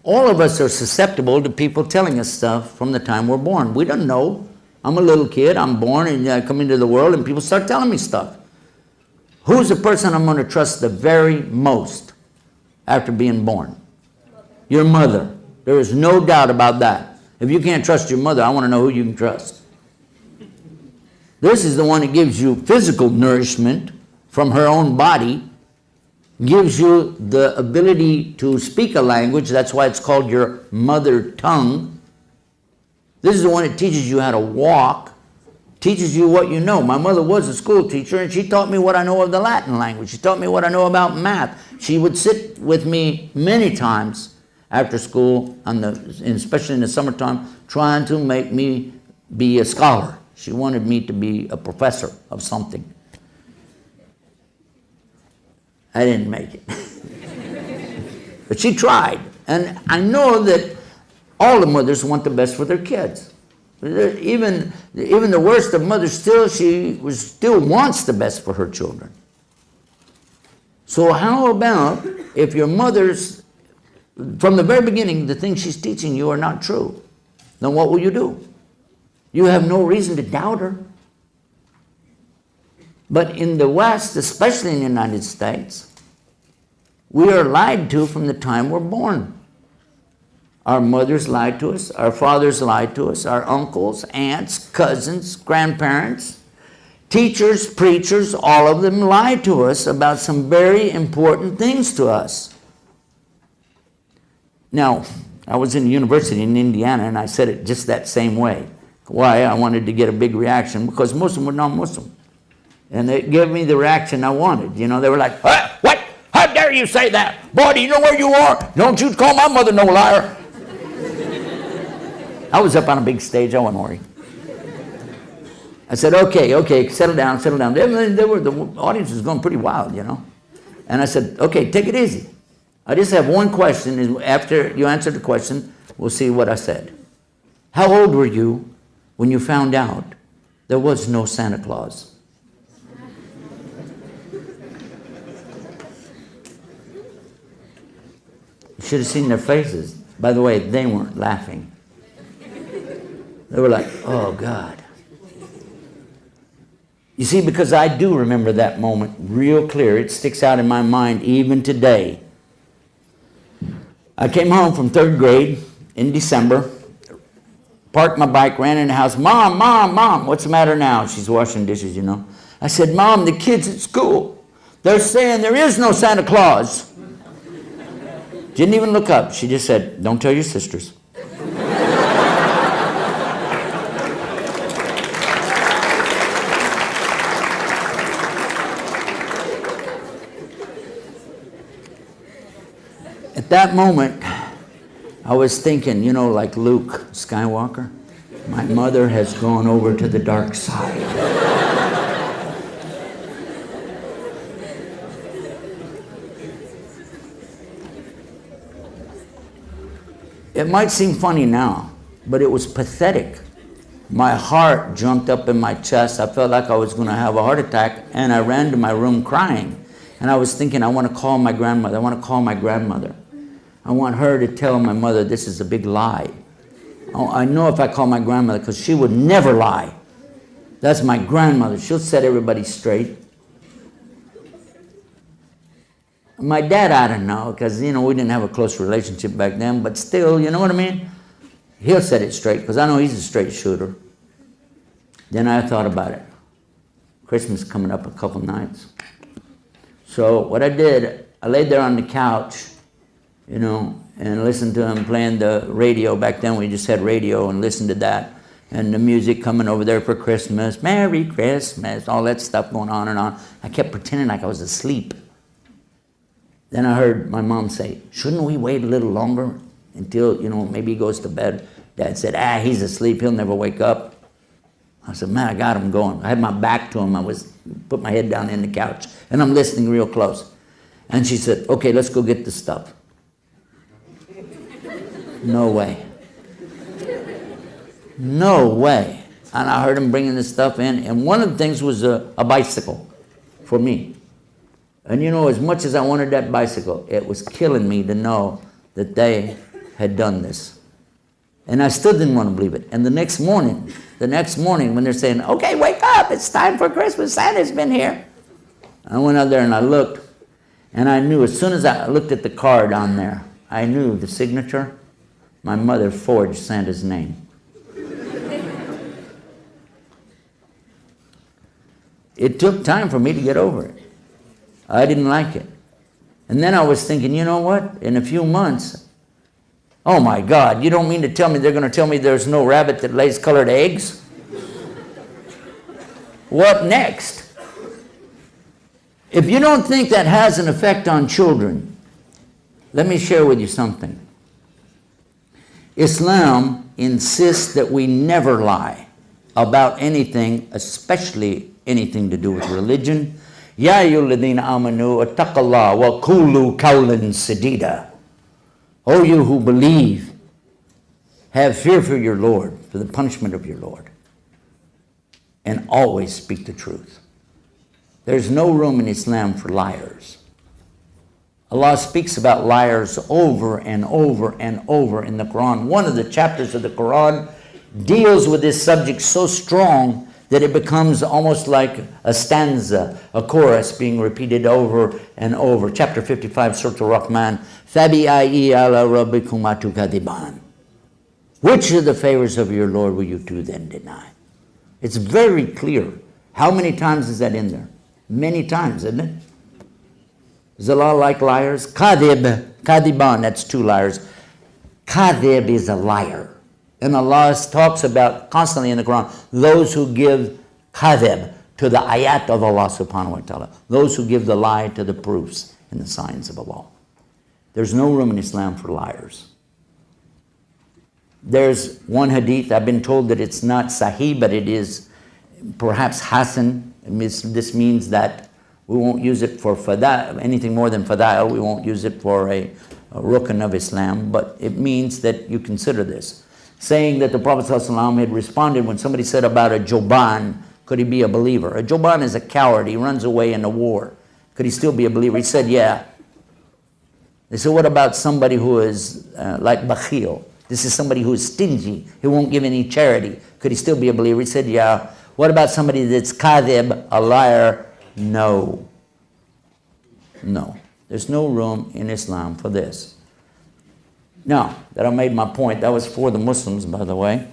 All of us are susceptible to people telling us stuff from the time we're born. We don't know. I'm a little kid, I'm born, and I come into the world, and people start telling me stuff. Who's the person I'm going to trust the very most after being born? Your mother. There is no doubt about that. If you can't trust your mother, I want to know who you can trust. This is the one that gives you physical nourishment from her own body, gives you the ability to speak a language. That's why it's called your mother tongue. This is the one that teaches you how to walk, teaches you what you know. My mother was a school teacher, and she taught me what I know of the Latin language. She taught me what I know about math. She would sit with me many times after school, especially in the summertime, trying to make me be a scholar. She wanted me to be a professor of something. I didn't make it. But she tried. And I know that all the mothers want the best for their kids. Even the worst of mothers, still wants the best for her children. So how about if your mother's, from the very beginning, the things she's teaching you are not true, then what will you do? You have no reason to doubt her. But in the West, especially in the United States, we are lied to from the time we're born. Our mothers lied to us, our fathers lied to us, our uncles, aunts, cousins, grandparents, teachers, preachers, all of them lied to us about some very important things to us. Now, I was in a university in Indiana, and I said it just that same way. Why? I wanted to get a big reaction, because most of them were non-Muslim. And they gave me the reaction I wanted. You know, they were like, what? How dare you say that? Boy, do you know where you are? Don't you call my mother no liar. I was up on a big stage. I wasn't worried. I said, okay, settle down. The audience was going pretty wild, you know. And I said, okay, take it easy. I just have one question, and after you answer the question, we'll see what I said. How old were you when you found out there was no Santa Claus? You should have seen their faces. By the way, they weren't laughing. They were like, oh, God. You see, because I do remember that moment real clear. It sticks out in my mind even today. I came home from 3rd grade in December, parked my bike, ran in the house. Mom, what's the matter now? She's washing dishes, you know. I said, Mom, the kids at school, they're saying there is no Santa Claus. Didn't even look up. She just said, don't tell your sisters. At that moment, I was thinking, you know, like Luke Skywalker, my mother has gone over to the dark side. It might seem funny now, but it was pathetic. My heart jumped up in my chest. I felt like I was going to have a heart attack, and I ran to my room crying. And I was thinking, I want to call my grandmother. I want to call my grandmother. I want her to tell my mother this is a big lie. I know if I call my grandmother, because she would never lie. That's my grandmother. She'll set everybody straight. My dad, I don't know, because, you know, we didn't have a close relationship back then, but still, you know what I mean? He'll set it straight, because I know he's a straight shooter. Then I thought about it. Christmas coming up a couple nights. So what I did, I laid there on the couch, you know, and listened to him playing the radio. Back then we just had radio, and listened to that. And the music coming over there for Christmas, Merry Christmas, all that stuff going on and on. I kept pretending like I was asleep. Then I heard my mom say, shouldn't we wait a little longer until, you know, maybe he goes to bed? Dad said, he's asleep, he'll never wake up. I said, man, I got him going. I had my back to him. Put my head down in the couch, and I'm listening real close. And she said, okay, let's go get the stuff. No way. No way. And I heard him bringing the stuff in, and one of the things was a bicycle for me. And you know, as much as I wanted that bicycle, it was killing me to know that they had done this. And I still didn't want to believe it. And the next morning, when they're saying, okay, wake up, it's time for Christmas, Santa's been here. I went out there and I looked, and I knew, as soon as I looked at the card on there, I knew the signature. My mother forged Santa's name. It took time for me to get over it. I didn't like it. And then I was thinking, you know what? In a few months, oh my God, you don't mean to tell me they're going to tell me there's no rabbit that lays colored eggs? What next? If you don't think that has an effect on children, let me share with you something. Islam insists that we never lie about anything, especially anything to do with religion. Ya ayyuhalladhina amanu attaqullah wa qulu qawlan sadida. O you who believe, have fear for your Lord, for the punishment of your Lord, and always speak the truth. There's no room in Islam for liars. Allah speaks about liars over and over and over in the Quran. One of the chapters of the Quran deals with this subject so strong that it becomes almost like a stanza, a chorus being repeated over and over. Chapter 55, Surah Al-Rahman. فَبِأَيِّ عَلَى رَبِّكُمَا تُكَذِّبَانِ. Which of the favors of your Lord will you two then deny? It's very clear. How many times is that in there? Many times, isn't it? Is Allah like liars? Kadhib, kadiban, that's two liars. Kadhib is a liar. And Allah talks about constantly in the Quran, those who give kadhib to the ayat of Allah subhanahu wa ta'ala. Those who give the lie to the proofs and the signs of Allah. There's no room in Islam for liars. There's one hadith, I've been told that it's not sahih, but it is perhaps hasan. This means that we won't use it for anything more than fada'il. We won't use it for a rukn of Islam, but it means that you consider this. Saying that the Prophet ﷺ had responded when somebody said about a joban, could he be a believer? A joban is a coward. He runs away in a war. Could he still be a believer? He said, yeah. They said, what about somebody who is like bakhil? This is somebody who is stingy. He won't give any charity. Could he still be a believer? He said, yeah. What about somebody that's kadhib, a liar? No. No. There's no room in Islam for this. Now, that I made my point, that was for the Muslims, by the way.